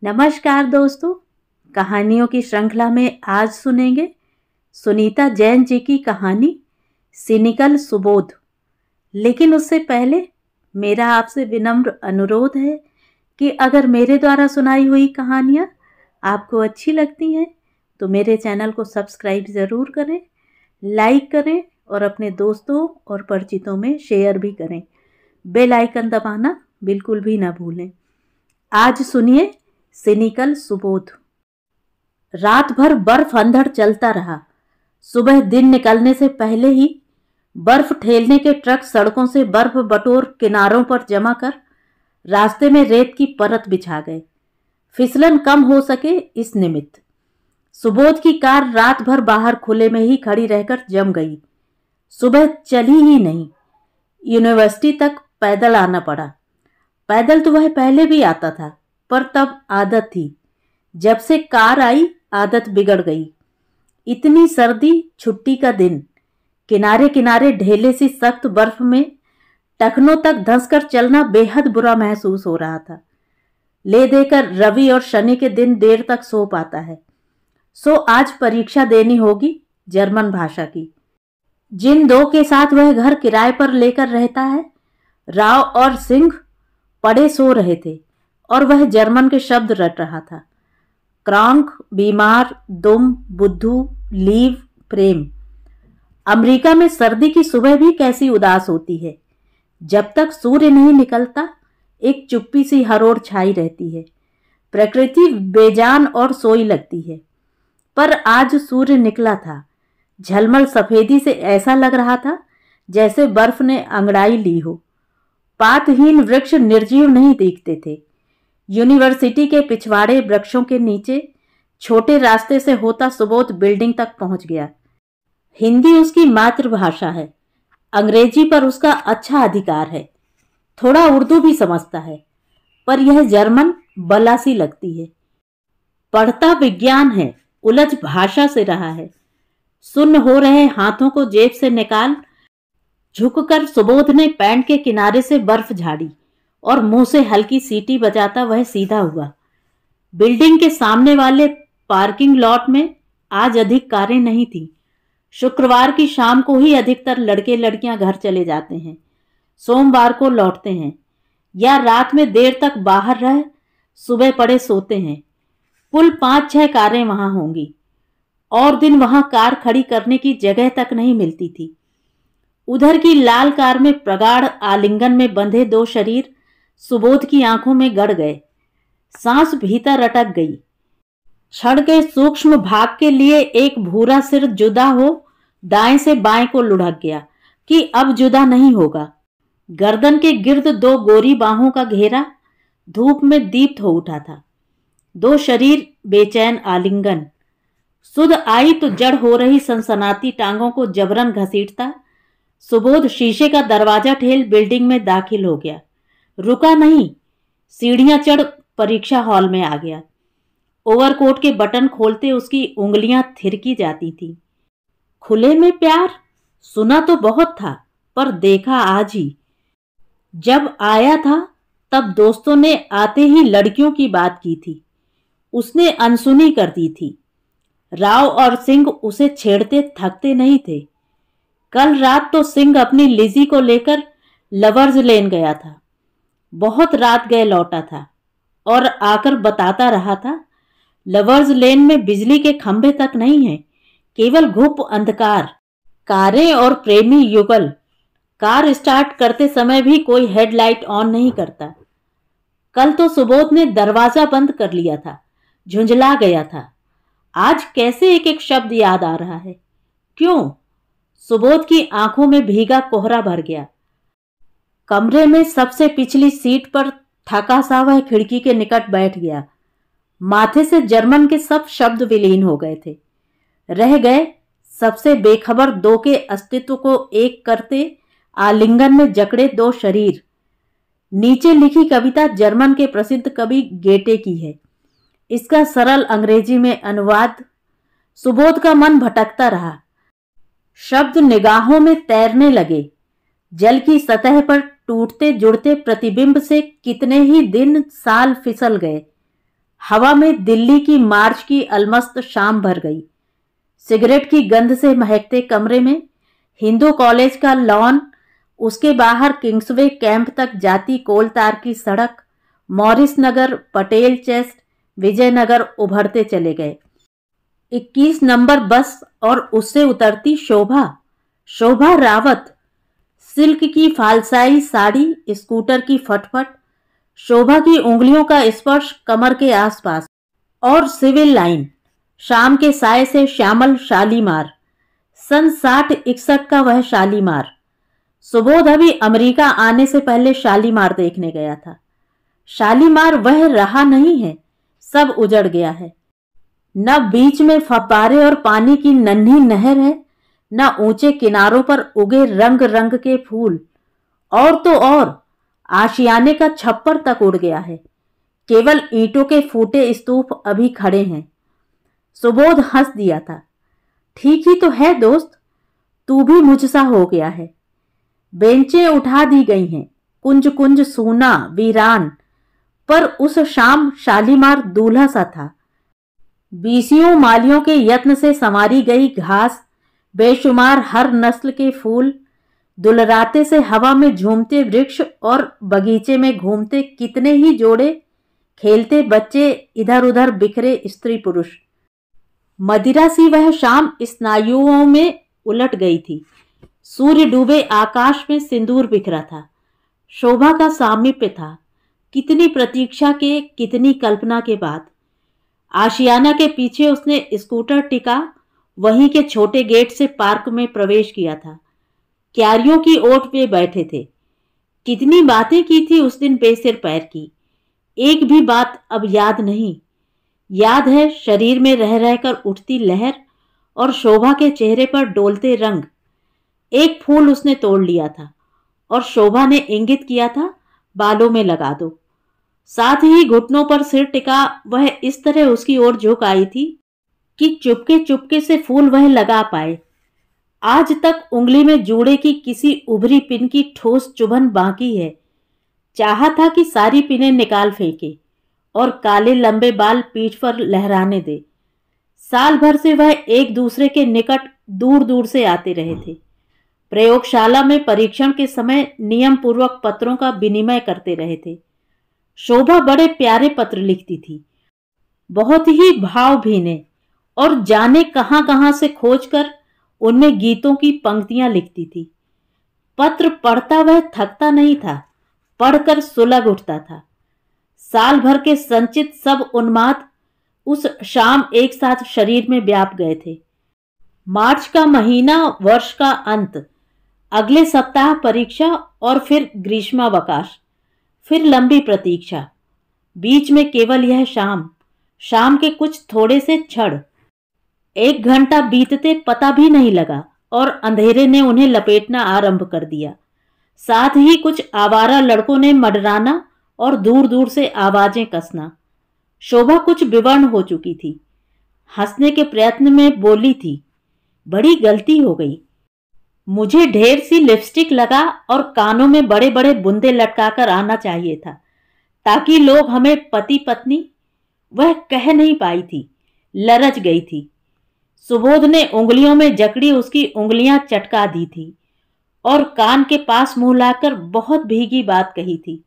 नमस्कार दोस्तों, कहानियों की श्रृंखला में आज सुनेंगे सुनीता जैन जी की कहानी सिनिकल सुबोध। लेकिन उससे पहले मेरा आपसे विनम्र अनुरोध है कि अगर मेरे द्वारा सुनाई हुई कहानियाँ आपको अच्छी लगती हैं तो मेरे चैनल को सब्सक्राइब ज़रूर करें, लाइक करें और अपने दोस्तों और परिचितों में शेयर भी करें। बेल आइकन दबाना बिल्कुल भी ना भूलें। आज सुनिए सिनिकल सुबोध। रात भर बर्फ अंधड़ चलता रहा। सुबह दिन निकलने से पहले ही बर्फ ठेलने के ट्रक सड़कों से बर्फ बटोर किनारों पर जमा कर रास्ते में रेत की परत बिछा गए, फिसलन कम हो सके इस निमित्त। सुबोध की कार रात भर बाहर खुले में ही खड़ी रहकर जम गई। सुबह चली ही नहीं। यूनिवर्सिटी तक पैदल आना पड़ा। पैदल तो वह पहले भी आता था, पर तब आदत थी। जब से कार आई आदत बिगड़ गई। इतनी सर्दी, छुट्टी का दिन, किनारे किनारे ढेले सी सख्त बर्फ में टखनों तक धंसकर चलना बेहद बुरा महसूस हो रहा था। ले देकर रवि और शनि के दिन देर तक सो पाता है। सो आज परीक्षा देनी होगी जर्मन भाषा की। जिन दो के साथ वह घर किराए पर लेकर रहता है, राव और सिंह, पड़े सो रहे थे और वह जर्मन के शब्द रट रहा था। क्रांक, बीमार, दुम, बुद्धू, लीव, प्रेम। अमेरिका में सर्दी की सुबह भी कैसी उदास होती है। जब तक सूर्य नहीं निकलता एक चुप्पी सी हरोड़ छाई रहती है। प्रकृति बेजान और सोई लगती है। पर आज सूर्य निकला था। झलमल सफेदी से ऐसा लग रहा था जैसे बर्फ ने अंगड़ाई ली हो। पातहीन वृक्ष निर्जीव नहीं दिखते थे। यूनिवर्सिटी के पिछवाड़े वृक्षों के नीचे छोटे रास्ते से होता सुबोध बिल्डिंग तक पहुंच गया। हिंदी उसकी मातृभाषा है। अंग्रेजी पर उसका अच्छा अधिकार है। थोड़ा उर्दू भी समझता है, पर यह जर्मन बला सी लगती है। पढ़ता विज्ञान है, उलझ भाषा से रहा है। सुन्न हो रहे हाथों को जेब से निकाल झुककर सुबोध ने पैंट के किनारे से बर्फ झाड़ी और मुंह से हल्की सीटी बजाता वह सीधा हुआ। बिल्डिंग के सामने वाले पार्किंग लॉट में आज अधिक कारें नहीं थीं। शुक्रवार की शाम को ही अधिकतर लड़के लड़कियां घर चले जाते हैं, सोमवार को लौटते हैं या रात में देर तक बाहर रह सुबह पड़े सोते हैं। कुल 5-6 कारें वहां होंगी और दिन वहां कार खड़ी करने की जगह तक नहीं मिलती थी। उधर की लाल कार में प्रगाढ़ आलिंगन में बंधे दो शरीर सुबोध की आंखों में गड़ गए। सांस भीतर अटक गई। क्षण के सूक्ष्म भाग के लिए एक भूरा सिर जुदा हो दाएं से बाएं को लुढ़क गया कि अब जुदा नहीं होगा। गर्दन के गिर्द दो गोरी बाहों का घेरा धूप में दीप्त हो उठा था। दो शरीर, बेचैन आलिंगन। सुध आई तो जड़ हो रही सनसनाती टांगों को जबरन घसीटता सुबोध शीशे का दरवाजा ठेल बिल्डिंग में दाखिल हो गया। रुका नहीं, सीढ़ियां चढ़ परीक्षा हॉल में आ गया। ओवरकोट के बटन खोलते उसकी उंगलियां थिरकी जाती थीं। खुले में प्यार सुना तो बहुत था, पर देखा आज ही। जब आया था तब दोस्तों ने आते ही लड़कियों की बात की थी। उसने अनसुनी कर दी थी। राव और सिंह उसे छेड़ते थकते नहीं थे। कल रात तो सिंह अपनी लिजी को लेकर लवर्स लेन गया था। बहुत रात गए लौटा था और आकर बताता रहा था, लवर्स लेन में बिजली के खंभे तक नहीं है, केवल घुप अंधकार, कारें और प्रेमी युगल। कार स्टार्ट करते समय भी कोई हेडलाइट ऑन नहीं करता। कल तो सुबोध ने दरवाजा बंद कर लिया था, झुंझला गया था। आज कैसे एक एक शब्द याद आ रहा है। क्यों? सुबोध की आंखों में भीगा कोहरा भर गया। कमरे में सबसे पिछली सीट पर थका सा वह खिड़की के निकट बैठ गया। माथे से जर्मन के सब शब्द विलीन हो गए थे। रह गए सबसे बेखबर दो के अस्तित्व को एक करते आलिंगन में जकड़े दो शरीर। नीचे लिखी कविता जर्मन के प्रसिद्ध कवि गेटे की है। इसका सरल अंग्रेजी में अनुवाद। सुबोध का मन भटकता रहा। शब्द निगाहों में तैरने लगे। जल की सतह पर टूटते जुड़ते प्रतिबिंब से कितने ही दिन साल फिसल गए। हवा में दिल्ली की मार्च की अलमस्त शाम भर गई। सिगरेट की गंध से महकते कमरे में हिंदू कॉलेज का लॉन, उसके बाहर किंग्सवे कैंप तक जाती कोलतार की सड़क, मॉरिस नगर, पटेल चेस्ट, विजयनगर उभरते चले गए। 21 नंबर बस और उससे उतरती शोभा रावत, सिल्क की फालसाई साड़ी, स्कूटर की फटफट, शोभा की उंगलियों का स्पर्श कमर के आसपास, और सिविल लाइन, शाम के साय से श्यामल शालीमार, सन 60-61 का वह शालीमार। सुबोध अभी अमेरिका आने से पहले शालीमार देखने गया था। शालीमार वह रहा नहीं है, सब उजड़ गया है। न बीच में फव्वारे और पानी की नन्ही नहर है, न ऊंचे किनारों पर उगे रंग रंग के फूल, और तो और आशियाने का छप्पर तक उड़ गया है। केवल ईंटों के फूटे स्तूप अभी खड़े हैं। सुबोध हंस दिया था। ठीक ही तो है दोस्त, तू भी मुझसा हो गया है। बेंचें उठा दी गई हैं, कुंज कुंज सूना वीरान, पर उस शाम शालीमार दूल्हा सा था। बीसियों मालियों के यत्न से संवारी गई घास, बेशुमार हर नस्ल के फूल, दुलराते से हवा में झूमते वृक्ष और बगीचे में घूमते कितने ही जोड़े खेलते बच्चे, इधर उधर बिखरे स्त्री पुरुष। मदिरा सी वह शाम स्नायुओं में उलट गई थी। सूर्य डूबे आकाश में सिंदूर बिखरा था। शोभा का सामीप्य था। कितनी प्रतीक्षा के, कितनी कल्पना के बाद आशियाना के पीछे उसने स्कूटर टिका वहीं के छोटे गेट से पार्क में प्रवेश किया था। क्यारियों की ओट पे बैठे थे। कितनी बातें की थी उस दिन बेसिर पैर की। एक भी बात अब याद नहीं। याद है शरीर में रह रहकर उठती लहर और शोभा के चेहरे पर डोलते रंग। एक फूल उसने तोड़ लिया था और शोभा ने इंगित किया था बालों में लगा दो। साथ ही घुटनों पर सिर टिका वह इस तरह उसकी ओर झुक आई थी कि चुपके चुपके से फूल वह लगा पाए। आज तक उंगली में जूड़े की किसी उभरी पिन की ठोस चुभन बाकी है। चाहा था कि सारी पिनें निकाल फेंके और काले लंबे बाल पीठ पर लहराने दे। साल भर से वह एक दूसरे के निकट दूर दूर से आते रहे थे। प्रयोगशाला में परीक्षण के समय नियम पूर्वक पत्रों का विनिमय करते रहे थे। शोभा बड़े प्यारे पत्र लिखती थी, बहुत ही भावभीने, और जाने कहां कहां से खोजकर उनमें गीतों की पंक्तियां लिखती थी। पत्र पढ़ता वह थकता नहीं था, पढ़कर सुलग उठता था। साल भर के संचित सब उन्माद उस शाम एक साथ शरीर में व्याप गए थे। मार्च का महीना, वर्ष का अंत, अगले सप्ताह परीक्षा और फिर ग्रीष्मावकाश, फिर लंबी प्रतीक्षा। बीच में केवल यह शाम के कुछ थोड़े से क्षण। 1 घंटा बीतते पता भी नहीं लगा और अंधेरे ने उन्हें लपेटना आरंभ कर दिया। साथ ही कुछ आवारा लड़कों ने मडराना और दूर दूर से आवाजें कसना। शोभा कुछ विवर्ण हो चुकी थी। हंसने के प्रयत्न में बोली थी, बड़ी गलती हो गई। मुझे ढेर सी लिपस्टिक लगा और कानों में बड़े बड़े बुंदे लटकाकर आना चाहिए था, ताकि लोग हमें पति पत्नी। वह कह नहीं पाई थी, लरच गई थी। सुबोध ने उंगलियों में जकड़ी उसकी उंगलियां चटका दी थी और कान के पास मुंह लाकर बहुत भीगी बात कही थी।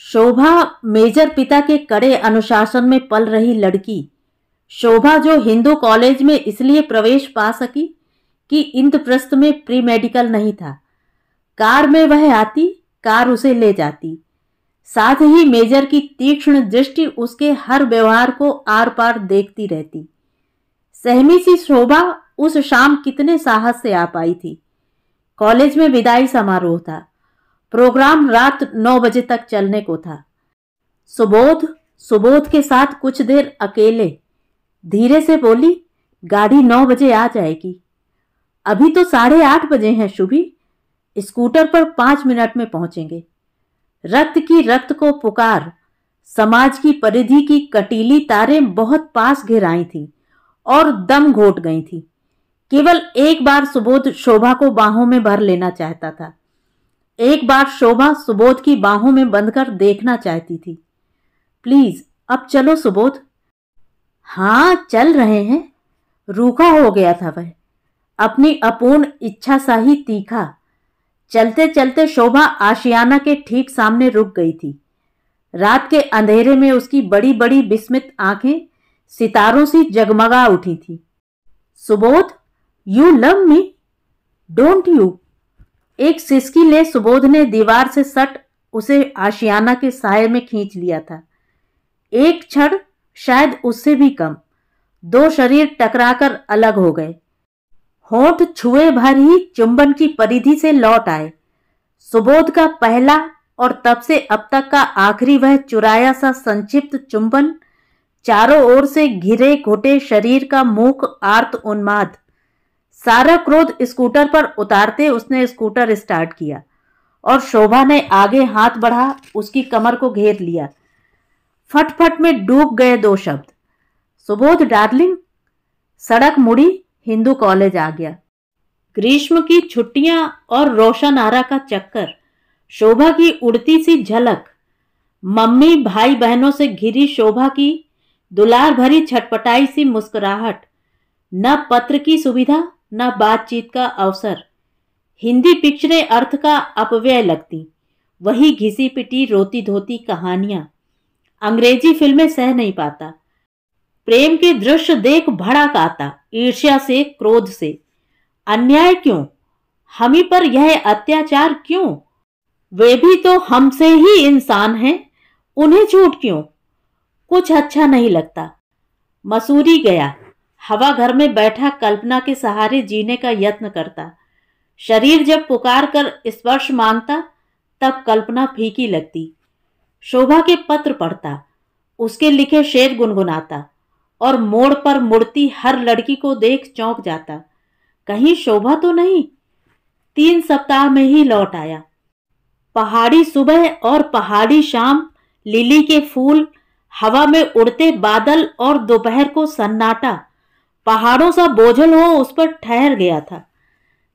शोभा मेजर पिता के कड़े अनुशासन में पल रही लड़की। शोभा जो हिंदू कॉलेज में इसलिए प्रवेश पा सकी कि इंद्रप्रस्थ में प्री मेडिकल नहीं था। कार में वह आती, कार उसे ले जाती। साथ ही मेजर की तीक्ष्ण दृष्टि उसके हर व्यवहार को आर पार देखती रहती। सहमी सी शोभा उस शाम कितने साहस से आ पाई थी। कॉलेज में विदाई समारोह था। प्रोग्राम रात 9 बजे तक चलने को था। सुबोध के साथ कुछ देर अकेले धीरे से बोली, गाड़ी 9 बजे आ जाएगी। अभी तो 8:30 बजे हैं शुभी, स्कूटर पर 5 मिनट में पहुंचेंगे। रक्त की रक्त को पुकार। समाज की परिधि की कटीली तारें बहुत पास घिर आई थीं और दम घोट गई थीं। केवल एक बार सुबोध शोभा को बाहों में भर लेना चाहता था। एक बार शोभा सुबोध की बाहों में बंधकर देखना चाहती थी। प्लीज अब चलो सुबोध। हाँ, चल रहे हैं। रूखा हो गया था वह, अपनी अपूर्ण इच्छा सा ही तीखा। चलते चलते शोभा आशियाना के ठीक सामने रुक गई थी। रात के अंधेरे में उसकी बड़ी बड़ी विस्मित आंखें सितारों सी जगमगा उठी थी। Subodh, you love me, don't you? एक सिसकी ले सुबोध ने दीवार से सट उसे आशियाना के साये में खींच लिया था। एक क्षण, शायद उससे भी कम, दो शरीर टकराकर अलग हो गए। होंठ छुए भर ही चुंबन की परिधि से लौट आए। सुबोध का पहला और तब से अब तक का आखिरी वह चुराया सा संक्षिप्त चुंबन, चारों ओर से घिरे घुटे शरीर का मूक आर्त उन्माद। सारा क्रोध स्कूटर पर उतारते उसने स्कूटर स्टार्ट किया और शोभा ने आगे हाथ बढ़ा उसकी कमर को घेर लिया। फटफट में डूब गए दो शब्द, सुबोध डार्लिंग। सड़क मुड़ी, हिंदू कॉलेज आ गया। ग्रीष्म की छुट्टियां और रोशनारा का चक्कर, शोभा की उड़ती सी झलक, मम्मी भाई बहनों से घिरी शोभा की दुलार भरी छटपटाई सी मुस्कुराहट, न पत्र की सुविधा न बातचीत का अवसर। हिंदी पिक्चरें अर्थ का अपव्यय लगती, वही घिसी पिटी रोती धोती कहानियां। अंग्रेजी फिल्में सह नहीं पाता। प्रेम के दृश्य देख भड़क आता, ईर्ष्या से क्रोध से। अन्याय क्यों? हमी पर यह अत्याचार क्यों? वे भी तो हमसे ही इंसान हैं, उन्हें छूट क्यों? कुछ अच्छा नहीं लगता। मसूरी गया। हवा घर में बैठा कल्पना के सहारे जीने का यत्न करता। शरीर जब पुकार कर स्पर्श मांगता तब कल्पना फीकी लगती। शोभा के पत्र पढ़ता, उसके लिखे शेर गुनगुनाता और मोड़ पर मुड़ती हर लड़की को देख चौंक जाता। कहीं शोभा तो नहीं? 3 सप्ताह में ही लौट आया। पहाड़ी सुबह और पहाड़ी शाम, लिली के फूल, हवा में उड़ते बादल और दोपहर को सन्नाटा। पहाड़ों सा बोझल हो उस पर ठहर गया था।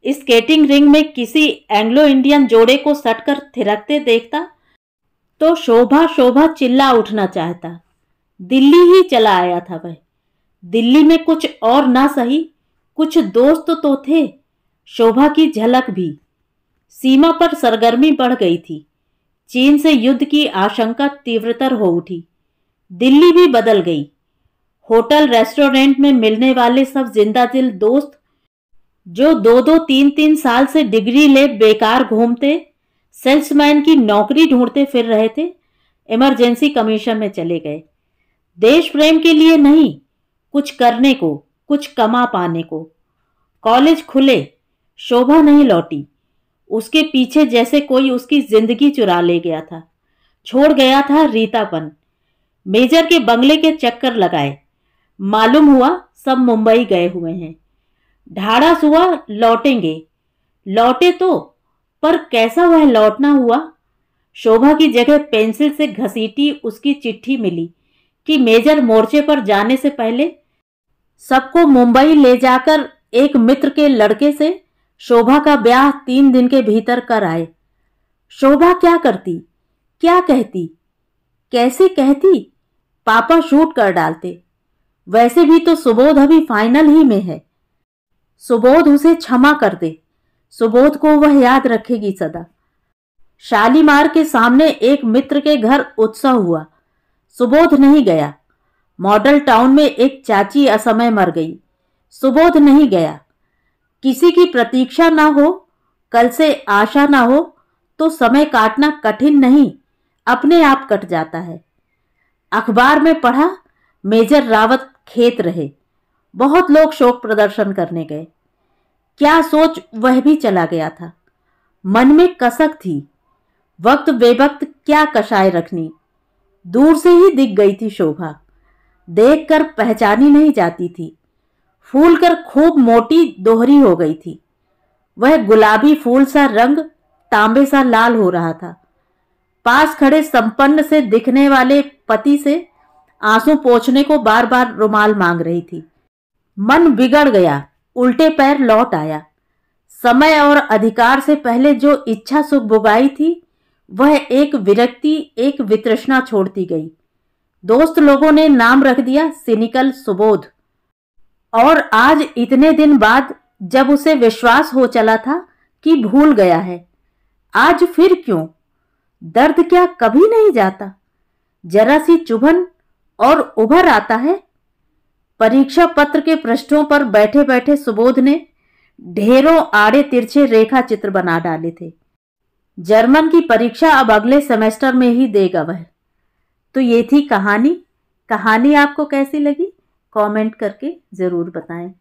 स्केटिंग रिंग में किसी एंग्लो इंडियन जोड़े को सटकर थिरकते देखता तो शोभा शोभा चिल्ला उठना चाहता। दिल्ली ही चला आया था वह। दिल्ली में कुछ और ना सही, कुछ दोस्त तो थे, शोभा की झलक भी। सीमा पर सरगर्मी बढ़ गई थी। चीन से युद्ध की आशंका तीव्रतर हो उठी। दिल्ली भी बदल गई। होटल रेस्टोरेंट में मिलने वाले सब जिंदा दिल दोस्त, जो 2-2, 3-3 साल से डिग्री ले बेकार घूमते, सेल्समैन की नौकरी ढूंढते फिर रहे थे, इमरजेंसी कमीशन में चले गए। देश प्रेम के लिए नहीं, कुछ करने को, कुछ कमा पाने को। कॉलेज खुले, शोभा नहीं लौटी। उसके पीछे जैसे कोई उसकी जिंदगी चुरा ले गया था। छोड़ गया था रीतापन। मेजर के बंगले के चक्कर लगाए, मालूम हुआ सब मुंबई गए हुए हैं। ढाढ़स हुआ लौटेंगे, लौटे तो, पर कैसा वह लौटना हुआ? शोभा की जगह पेंसिल से घसीटी उसकी चिट्ठी मिली कि मेजर मोर्चे पर जाने से पहले सबको मुंबई ले जाकर एक मित्र के लड़के से शोभा का ब्याह 3 दिन के भीतर कर आए। शोभा क्या करती, क्या कहती, कैसे कहती? पापा शूट कर डालते। वैसे भी तो सुबोध अभी फाइनल ही में है। सुबोध उसे क्षमा कर दे, सुबोध को वह याद रखेगी सदा। शालीमार के सामने एक मित्र के घर उत्सव हुआ। सुबोध नहीं गया। मॉडल टाउन में एक चाची असमय मर गई। सुबोध नहीं गया। किसी की प्रतीक्षा ना हो, कल से आशा ना हो तो समय काटना कठिन नहीं, अपने आप कट जाता है। अखबार में पढ़ा, मेजर रावत खेत रहे। बहुत लोग शोक प्रदर्शन करने गए। क्या सोच वह भी चला गया था। मन में कसक थी। वक्त बेवक्त क्या कषाय रखनी। दूर से ही दिख गई थी शोभा, देखकर पहचानी नहीं जाती थी। फूल कर खूब मोटी दोहरी हो गई थी। वह गुलाबी फूल सा रंग तांबे सा लाल हो रहा था। पास खड़े संपन्न से दिखने वाले पति से आंसू पोंछने को बार बार रुमाल मांग रही थी। मन बिगड़ गया, उल्टे पैर लौट आया। समय और अधिकार से पहले जो इच्छा सुख बुगाई थी, वह एक विरक्ति, एक वितृष्णा छोड़ती गई। दोस्त लोगों ने नाम रख दिया सिनिकल सुबोध। और आज इतने दिन बाद जब उसे विश्वास हो चला था कि भूल गया है, आज फिर क्यों? दर्द क्या कभी नहीं जाता? जरा सी चुभन और उभर आता है। परीक्षा पत्र के पृष्ठों पर बैठे बैठे सुबोध ने ढेरों आड़े तिरछे रेखा चित्र बना डाले थे। जर्मन की परीक्षा अब अगले सेमेस्टर में ही देगा वह। तो ये थी कहानी। कहानी आपको कैसी लगी कमेंट करके जरूर बताएं।